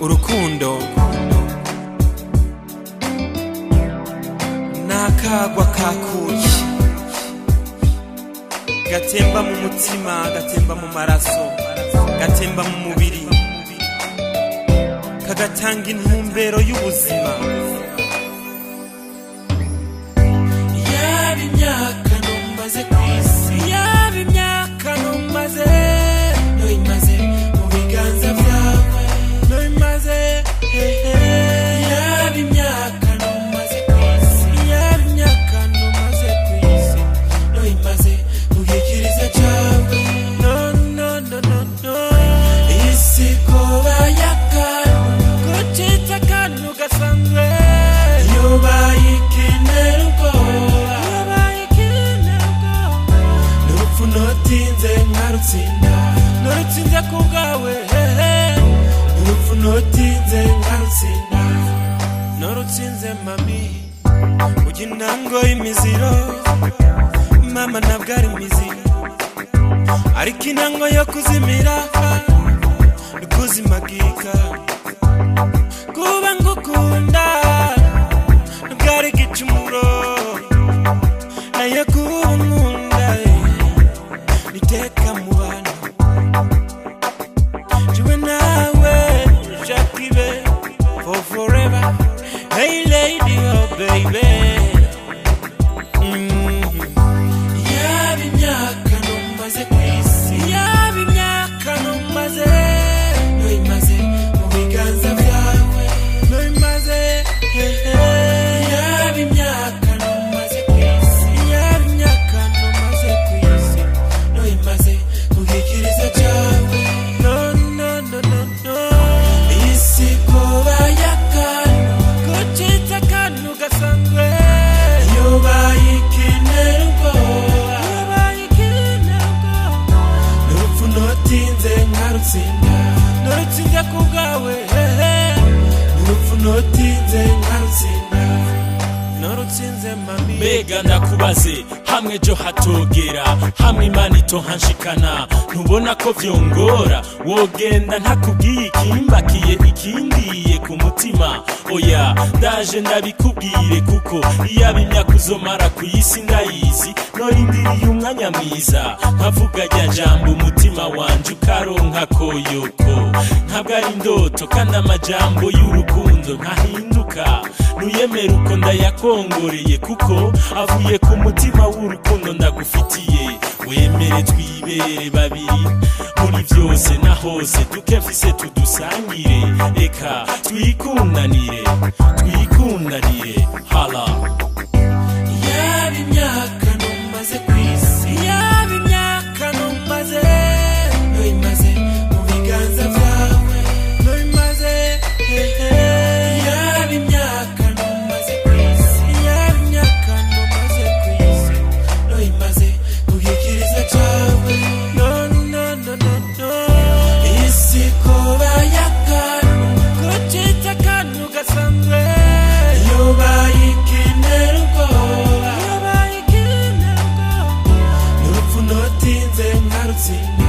urukundo nakagwa kakuye gatemba mu mutima, gatemba mu maraso, gatemba mu mubiri, kagatanga intumbero y'ubuzima. Yaba imyaka numaze kwisi, yaba imyaka numaze, noyimaze mu biganza vyawe, noyimaze yaba imyaka numaze kwisi, yaba imyaka numaze kwisi, noyimaze mu gikiriza cawe. No no no no no, isi koba yakanu gucitsa kanu gasanzwe, yobaye ikenera ubwoba, yobaye ikenera ubwoba, n'urupfu notinze nkarutsinda, norutsinze ku bwawe, n'urupfu notinze nkarutsinda, norutsinze mami. Ujya intango y'imiziro, mama ntabwo ari imiziro, ariko intango yo kuzimira n'ukuzimagika. Kuba ngukunda ntabwo ari igicumuro, nayo kuba unkunda niteka mu bantu. Jiwe nawe ushaka ibe for forever. Hey lady, oh baby. Yaba imyaka numaze kwisi, yaba imyaka numaze, noyimaze mu biganza vyawe, noyimaze yaba imyaka numaze kwisi, yaba imyaka numaze kwisi, noyimaze mu gikiriza cawe. No no no no no, isi koba yakanu gucitsa kanu gasanzwe, yobaye ikenera ubwoba, yobaye ikenera ubwoba, n'urupfu notinze nkarutsinda, norutsinze ku bwawe, n'urupfu notinze nkarutsinda, norutsinze mami. Mbega ndakubaze hamwe ejo hatogera, hamwe imana itohanshikana, ntubona ko vyongora, wogenda ntakubwiye ikimbakiye ikindiye ku mutima. Oya ndaje ndabikubwire, kuko iyaba imyaka uzomara ku isi ndayizi, norindiriye umwanya mwiza nkavuga rya jambo umutima wanje ukaronka koyoko. Ntabwo ari indoto kandi amajambo y'urukundo ntahinduka, nuyemera uko ndayakongoreye, kuko avuye ku mutima w'urukundo ndagufitiye. Wemere twibere babiri muri vyose na hose, duke mfise tudusangire, eka twikundanire, twikundanire hala. Yaba imyaka numaze kwisi, yaba imyaka numaze, noyimaze mu biganza vyawe, noyimaze yaba imyaka numaze kwisi, yaba imyaka numaze kwisi, noyimaze mu gikiriza cawe. No no no no no, isi koba yakanu gucitsa kanu gasanzwe, yobaye ikenera ubwoba, yobaye ikenera ubwoba, n'urupfu notinze nkarutsinda,